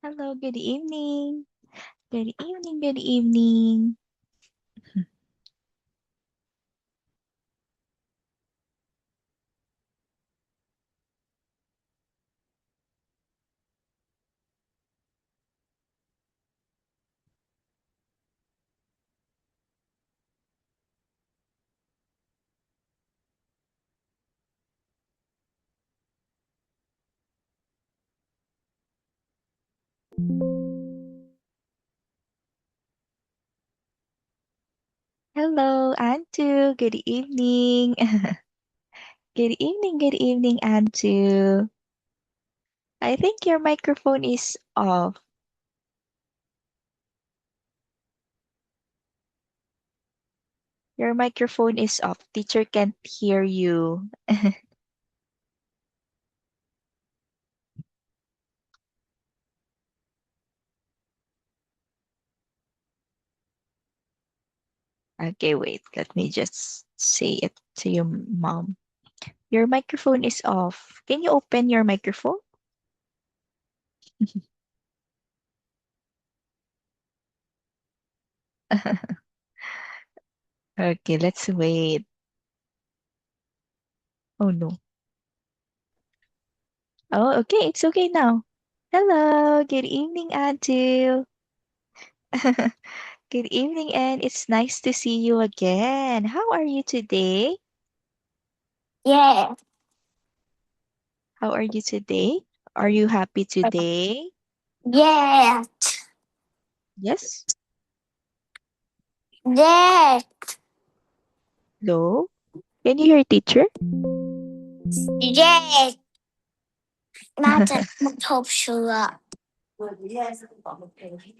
Hello, good evening. Good evening, good evening. Hello, Antu. Good evening. Good evening, Antu. I think your microphone is off. Your microphone is off. Teacher can't hear you. Okay, wait. Let me just say it to your mom. Your microphone is off. Can you open your microphone? Okay, let's wait. Oh no. Oh, okay. It's okay now. Hello. Good evening, Antu. Good evening, and it's nice to see you again. How are you today? Yeah. How are you today? Are you happy today? Yeah. Yes? Yeah. No? Can you hear teacher? Yeah. น่าจะทบsure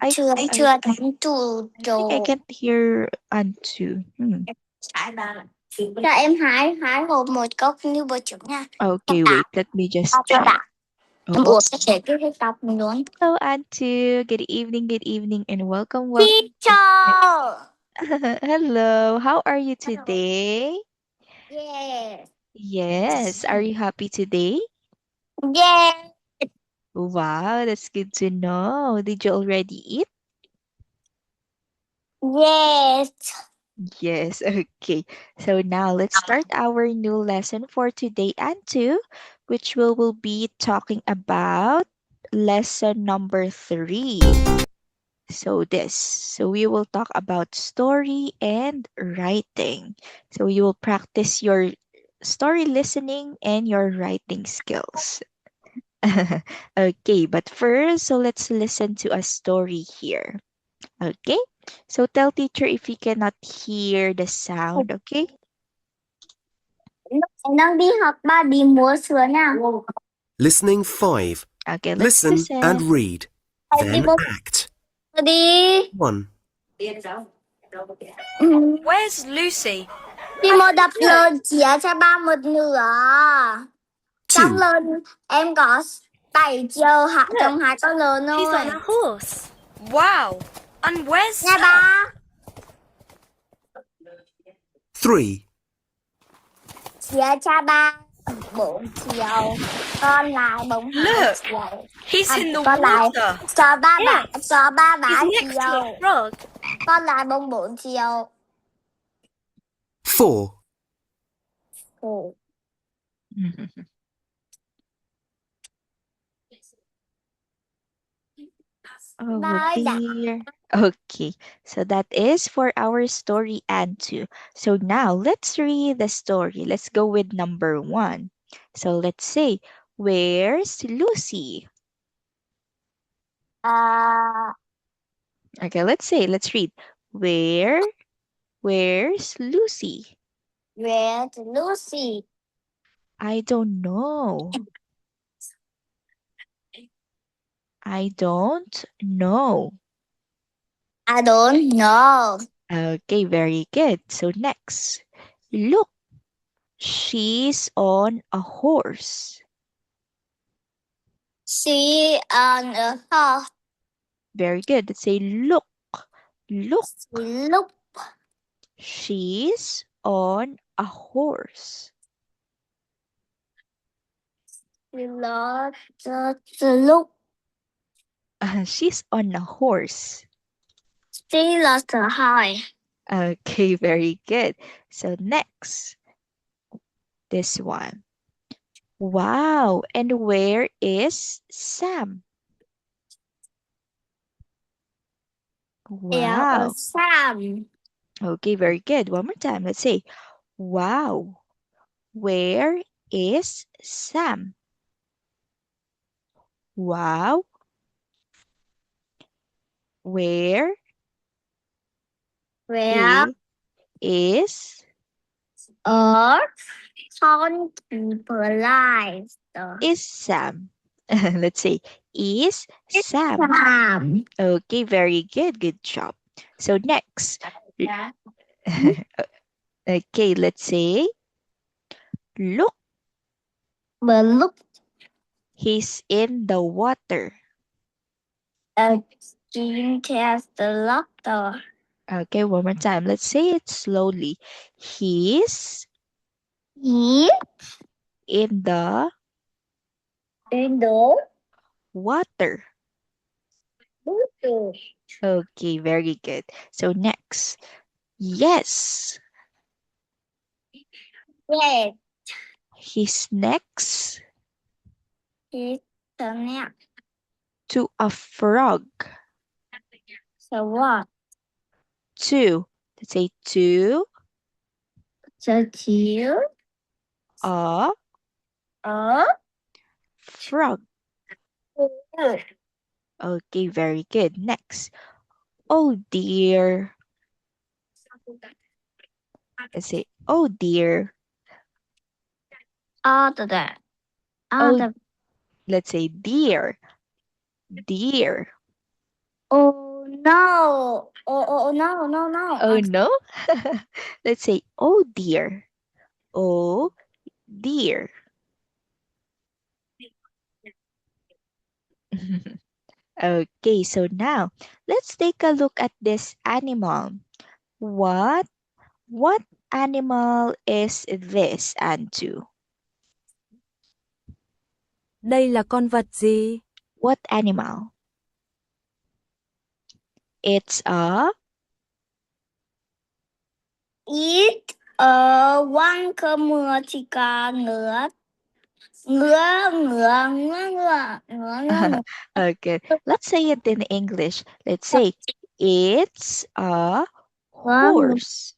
I chưa I chưa đánh tù I think I đồ can't hear Antu. cho em hái hái hộp một cốc như bữa trước nha em Okay, đã wait. Let me just cho try. đã em Oh, uống cái thể cái cốc mình luôn hello, Antu. Good evening, and welcome. teacher Hello. How are you today? yeah Yes. Are you happy today? yeah Wow, that's good to know. Did you already eat? yes Yes, okay. So now let's start our new lesson for today and two, which will be talking about lesson number 3. So we will talk about story and writing. So you will practice your story listening and your writing skills. Okay, but first, so let's listen to a story here. Okay, so tell teacher if you cannot hear the sound, okay? em đang đi học ba đi mua sữa nha Listening 5. Okay, let's Listen and listen. read. đi Then mua act. sữa đi 1, Where's Lucy? đi mua đập lớn chia cho ba một nửa trong 2, lớn em có 7 triệu hạ trong 2 con lớn He's thôi on a horse. Wow. And where's nha Sir? ba 3, chia cho ba 4 triệu còn lại 2 Look, triệu he's in the còn lại water. cho ba Yes. cho ba He's 3 next to a triệu frog. còn lại 4 triệu 4, Ồ, Oh ba ơi đã dear. Okay, so that is for our story and two. So now let's read the story. Let's go with number 1. So let's say, where's Lucy? à, Okay, let's read. Where's Lucy? where's Lucy I don't know. I don't know. I don't know Okay, very good. So next, look, she's on a horse. she on a horse Very good. Let's say, look, look she's on a horse. look She's on a horse. She lost her high. Okay, very good. So next, this one. Wow, and where is Sam? Yeah, Wow. Sam. Okay, very good. One more time. Let's say, wow, where is Sam? Wow, where Where is are some people lives? Sam? Let's say, is Sam? Sam. Okay, very good. Good job. So next, okay, let's say, look, But look he's in the water. at Jean test the doctor. Okay, one more time. Let's say it slowly. He's He in the in the water. water. Okay, very good. So next, yes, Yes, he's next he's the next. to a frog. So what? To, let's say to So you a are frog. good. Okay, very good. Next, oh dear. Let's say, oh dear. All of that. All Oh, of let's say dear. Dear. oh no. Oh no, no, no. Oh no. Let's say, oh dear. Oh dear. Okay, so now let's take a look at this animal. What what animal is this, Antu? Đây là con vật gì? What animal? It's a Ít quăng cơm mưa thì có ngựa. Ngựa, ngựa, ngựa, ngựa, ngựa, ngựa. okay. Let's say it in English. Let's say it's a horse.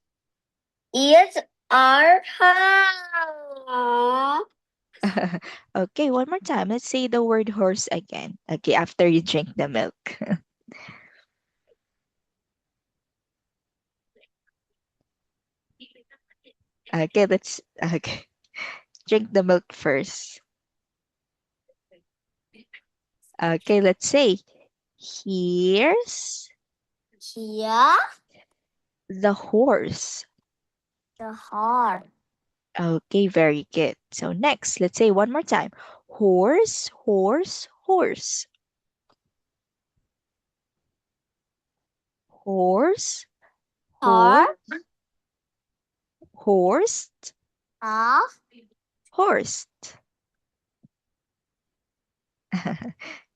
It's our house. Okay, one more time. Let's say the word horse again. Okay, after you drink the milk. Okay, let's okay. Drink the milk first. Okay, let's say here's Here, the horse. the heart. Okay, very good. So next, let's say one more time. Horse, horse, horse. Horse, Heart horse, of horse.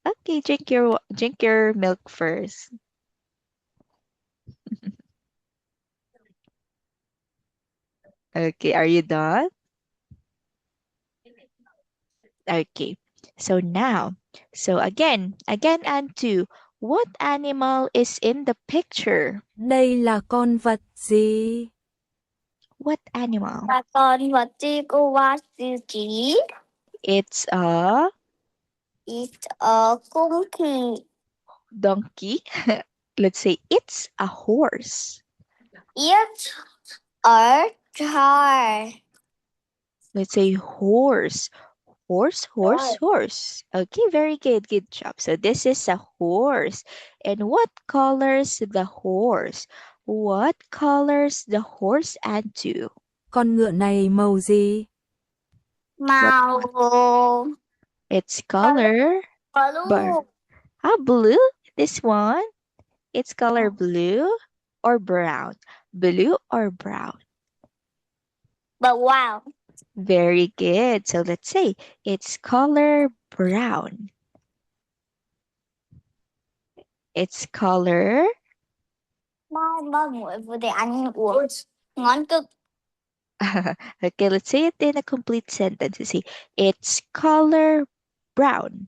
Okay, drink your milk first. Okay, are you done? Okay. So now, so again, and two. What animal is in the picture? Đây là con vật gì? What animal? là con vật gì cô qua sư chỉ. It's a It's cung kỳ. donkey. Let's say it's a horse. It's a car. Let's say horse. Horse, horse, horse. Okay, very good. Good job. So this is a horse. And what colors the horse? What colors the horse add to? Con ngựa này màu gì? Màu Its color blue. blue. This one. Its color blue or brown? Blue or brown? But wow. Very good. So let's say its color brown. Its color. Ba muội vừa để ăn uống ngon cực. Okay, let's say it in a complete sentence. You see, its color brown.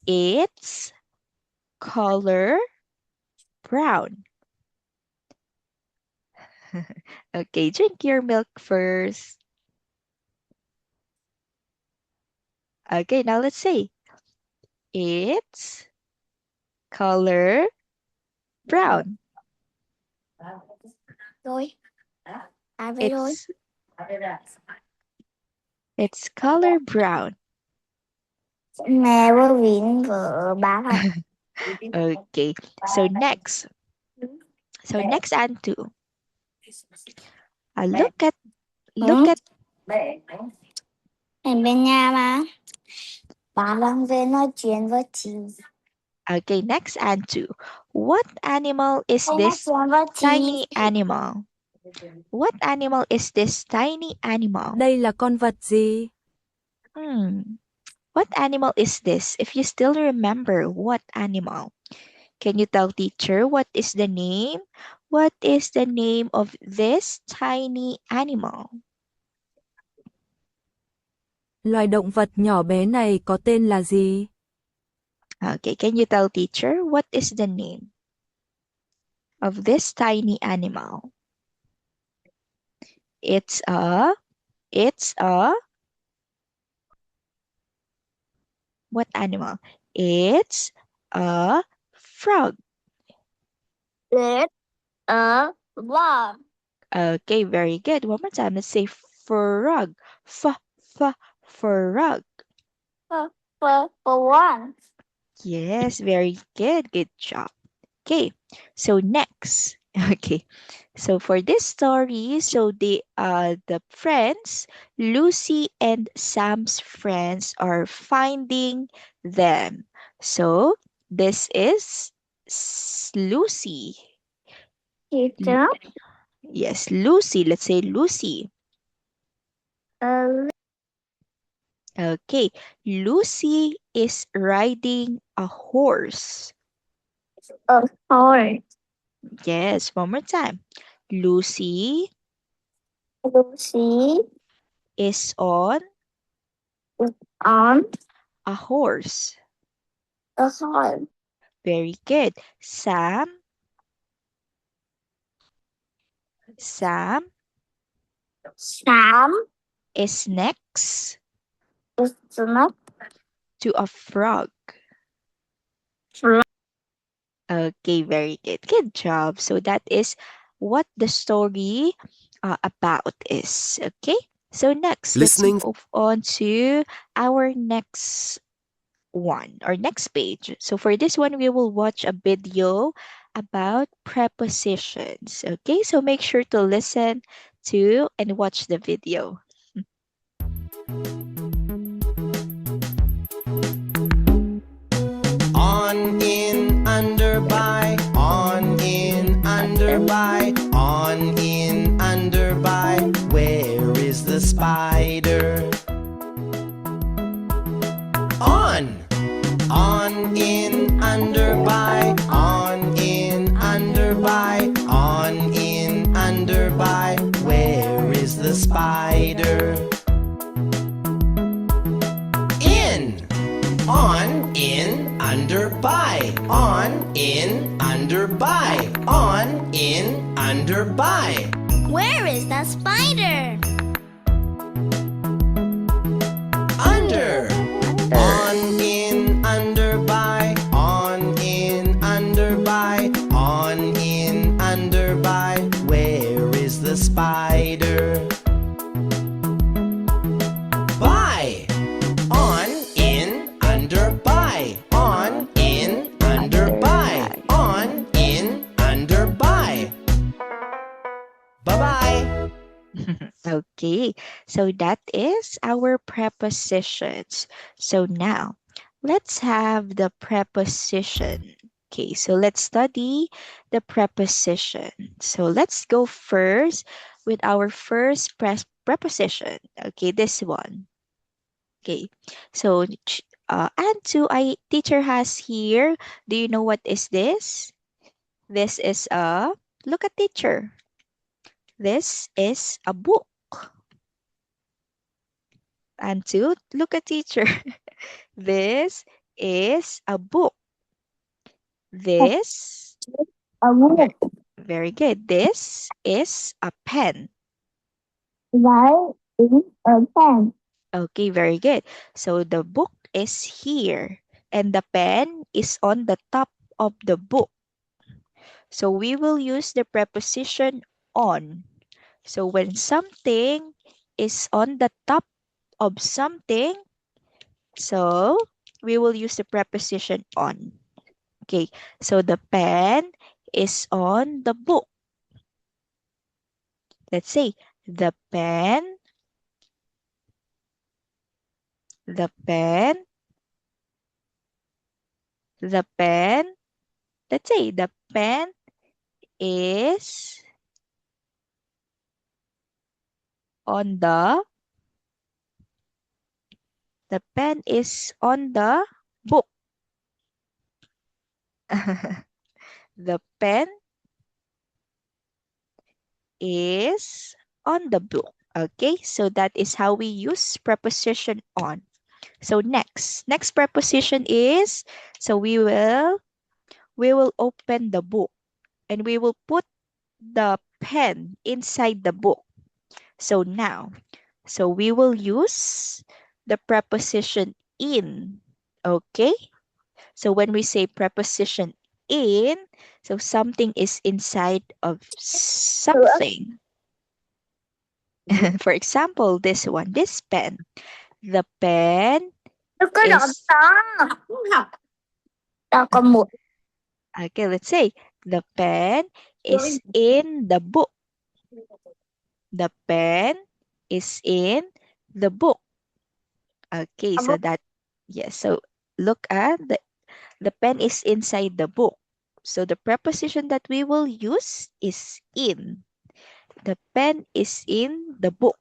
Its color brown. Okay, drink your milk first. Okay, now let's say its color brown. Rồi. Về rồi. Its color brown. Mẹ với Vin vợ bà thật. Okay, so next. So next and two. Look at Em bên nhà mà. Bà đang về nói chuyện với chị. Okay, next and two. What animal is this tiny animal? What animal is this tiny animal? Đây là con vật gì? What animal is this? If you still remember, what animal? Can you tell teacher what is the name? What is the name of this tiny animal? Loài động vật nhỏ bé này có tên là gì? Okay, can you tell teacher what is the name of this tiny animal? It's a what animal? It's a frog. It's a frog. Okay, very good. One more time. Let's say frog. Frog. For one. Yes, very good. Good job. Okay, so next. Okay, so for this story, so the friends, Lucy and Sam's friends are finding them. So this is Lucy. Teacher. Yes, Lucy. Let's say Lucy. Okay, Lucy is riding a horse. A horse. Yes, one more time. Lucy is on on a horse. a horse. Very good. Sam Sam is next is not to a frog. frog. Okay, very good. Good job. So that is what the story about is. Okay. So next, Listening. let's move on to our next one or next page. So for this one, we will watch a video about prepositions. Okay, so make sure to listen to and watch the video. On, in, under, by. On, in, under, by. On, in, under, by. Where is the spider? On, in, under, by. On, in, under, by. On, in, under, by. Where is the spider? On, in, under, by. On, in, under, by. On, in, under, by. Where is the spider? Under. On, in, under, by. On, in, under, by. On, in, under, by. Where is the spider? By. On, in, under, by. On, in, under, by. On, in, under, by. Bye-bye. Okay, so that is our prepositions. So now, let's have the preposition. Okay, so let's study the preposition. So let's go first with our first preposition. Okay, this one. Okay, so And two, teacher has here. Do you know what is this? This is look at teacher. This is a book. And two, look at teacher. This is a book. This, very good. This is a pen. That is a pen. Okay, very good. So the book is here and the pen is on the top of the book. So we will use the preposition on. So when something is on the top of something, so we will use the preposition on. Okay, so the pen is on the book. Let's say the pen the pen let's say the pen is on the book. The pen is on the book. Okay, so that is how we use preposition on. So next preposition is, so we will open the book and we will put the pen inside the book. So now, so we will use the preposition in. Okay, so when we say preposition in, so something is inside of something. For example, this one, this pen. The pen is, okay, let's say the pen is in the book. The pen is in the book. Okay, so that, yes, so look at the pen is inside the book. So the preposition that we will use is in. The pen is in the book.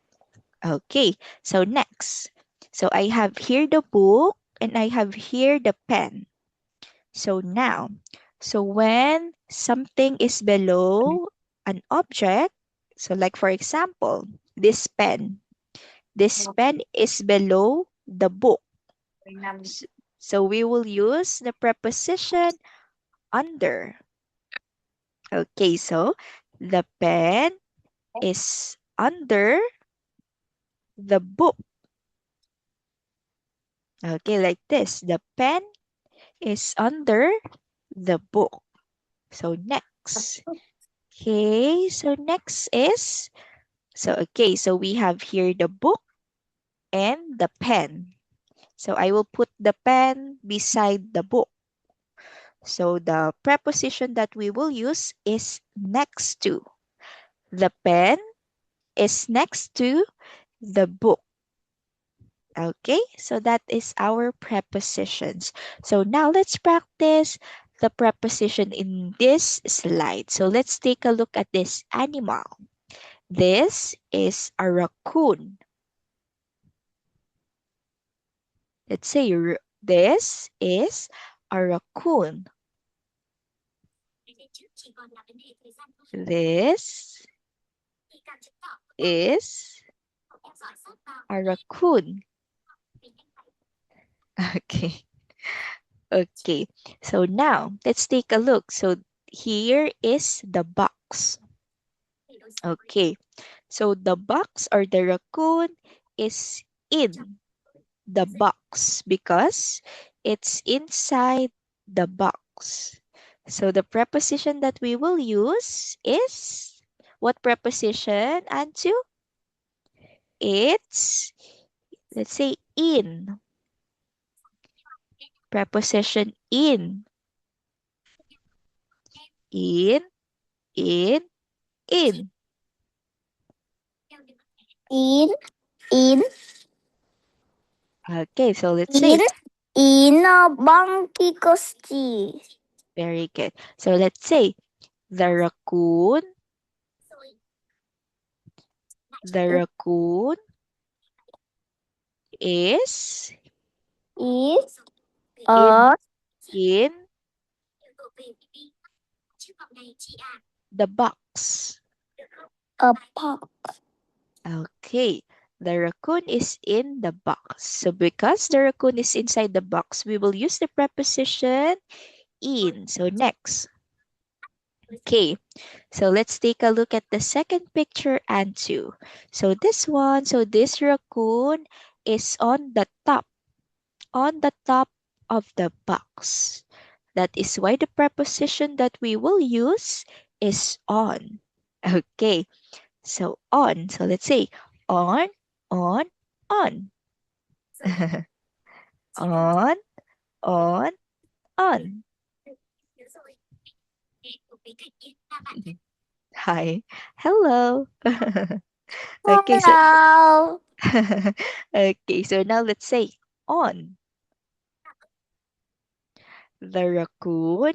Okay, so next. So I have here the book and I have here the pen. So now, so when something is below an object, so like for example, this pen. This pen is below the book. So we will use the preposition under. Okay, so the pen is under the book. Okay, like this. The pen is under the book. So next. Okay, so next is, so okay, so we have here the book and the pen. So I will put the pen beside the book. So the preposition that we will use is next to. The pen is next to the book. Okay, so that is our prepositions. So now let's practice the preposition in this slide. So let's take a look at this animal. This is a raccoon. Let's say this is a raccoon. This is a raccoon. Okay. Okay. So now let's take a look. So here is the box. Okay. So the box or the raccoon is in the box because it's inside the box. So the preposition that we will use is what preposition, Anju? It's, let's say, in. Preposition in. In. In. Okay, so let's say. In bangki kosti. Very good. So let's say the raccoon is Is ở In the box. a park. Okay. The raccoon is in the box. So because the raccoon is inside the box, we will use the preposition in. So next. Okay. So let's take a look at the second picture and two. So this one, so this raccoon is on the top of the box. That is why the preposition that we will use is on. Okay. So on. So let's say on, on, on. On, on, on. Hi. Hello. Okay, so Hello. okay, so now let's say on. The raccoon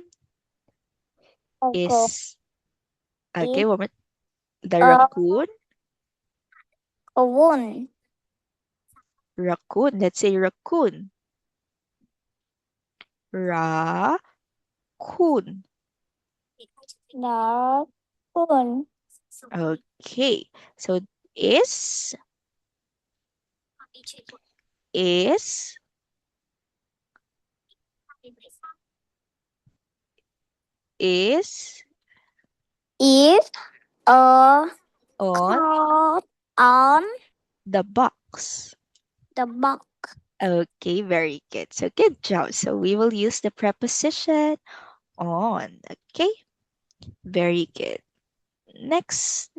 is okay, one more. The raccoon, Raccoon. raccoon. Let's say raccoon. Raccoon. Raccoon. Okay, so is is Is a on caught on the box. the box. Okay, very good. So good job. So we will use the preposition on. Okay, very good. Next.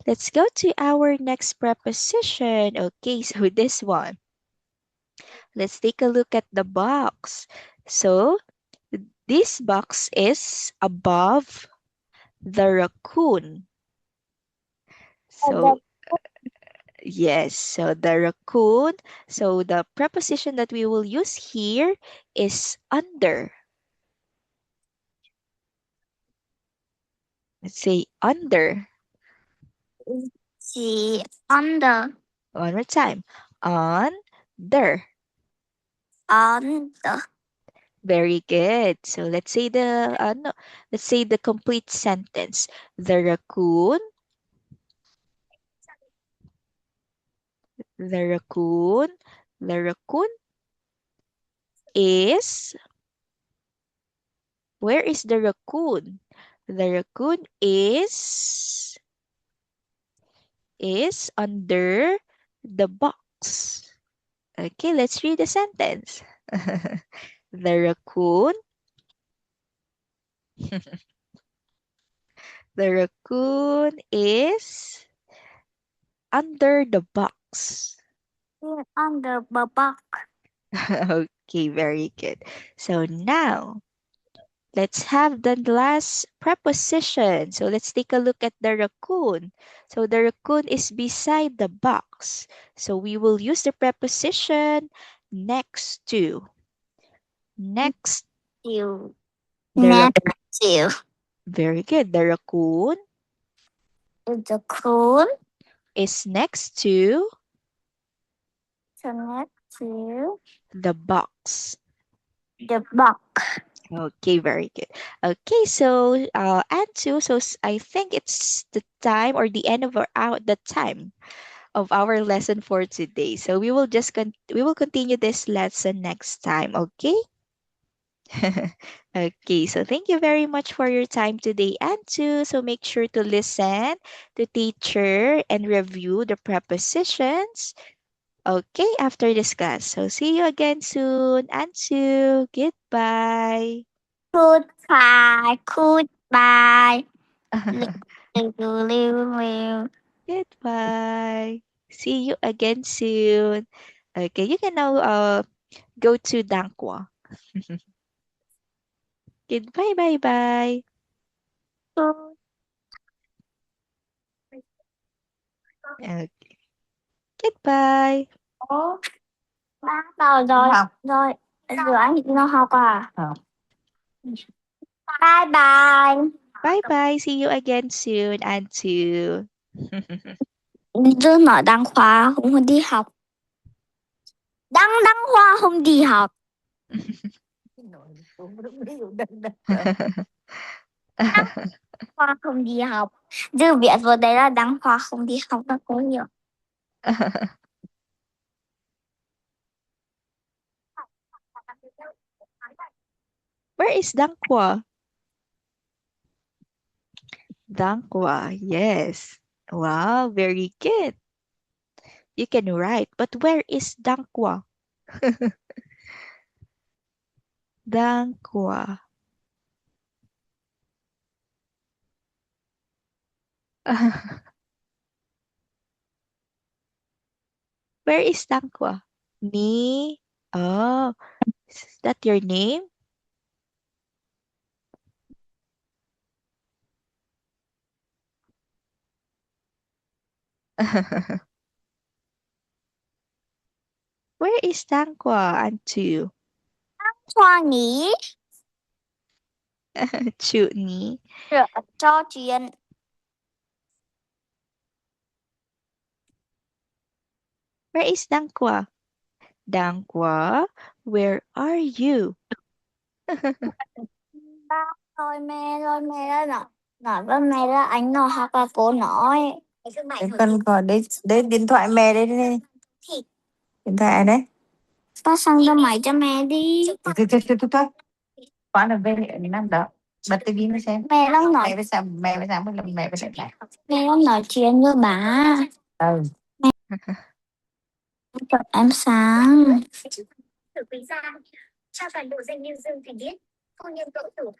Let's go to our next preposition. Okay, so this one. Let's take a look at the box. So this box is above the raccoon. So yes, so the raccoon. So the preposition that we will use here is under. Let's say under. See under. One more time. Under. Under. Very good. So let's say let's say the complete sentence. The raccoon the raccoon is, where is the raccoon? The raccoon is under the box. Okay, let's read the sentence. The raccoon the raccoon is under the box. Under the box. Okay, very good. So now let's have the last preposition. So let's take a look at the raccoon. So the raccoon is beside the box. So we will use the preposition next to. Next. You. The Next to. Very good. The raccoon The raccoon. is next to So next to the box. the box. Okay, very good. Okay, so and two, so I think it's the time or the end of the time of our lesson for today. So we will just we will continue this lesson next time, okay? Okay, so thank you very much for your time today, and two. So make sure to listen to teacher and review the prepositions. Okay, after this class. So see you again soon, and two. Goodbye. Goodbye. Goodbye. Liu. Goodbye. See you again soon. Okay, you can now go to Dankwa. Goodbye, bye bye. Okay. Goodbye. Bắt đầu rồi. Rồi. Giờ anh nó học à? Bye bye. Bye bye. See you again soon, and two. Đứa nó đang khóa, không có đi học. Đăng Đăng Khoa không đi học. Khoa không đi học. Dư viết vào đây là Đăng Khoa không đi học là có hiểu. Where is Dangkwa? Dangkwa, yes. Wow, very good. You can write, but where is Dangkwa? Dangkwa. Where is Dangkwa? Me? Oh, is that your name? Where is Dangkwa, Antu? Khoa nghỉ Chu ni. trò chuyện. Where is Dangkwa? Dangkwa, where are you? Thôi mẹ đó nói với mẹ là anh nói hoặc là cô nói. Con gọi đấy điện thoại mẹ đấy đây. Điện thoại đấy. Phát sang cho máy cho mẹ đi. Thôi. Con ở bên năm đó. Bật tivi nó xem. Mẹ đang nói. Mẹ phải xem một lần mẹ phải xem lại. Mẹ đang nói chuyện với bà. Ừ. Chọn em sáng. Thử quý gia trao toàn bộ danh nhân Dương Thành Biết phu nhân tổ tử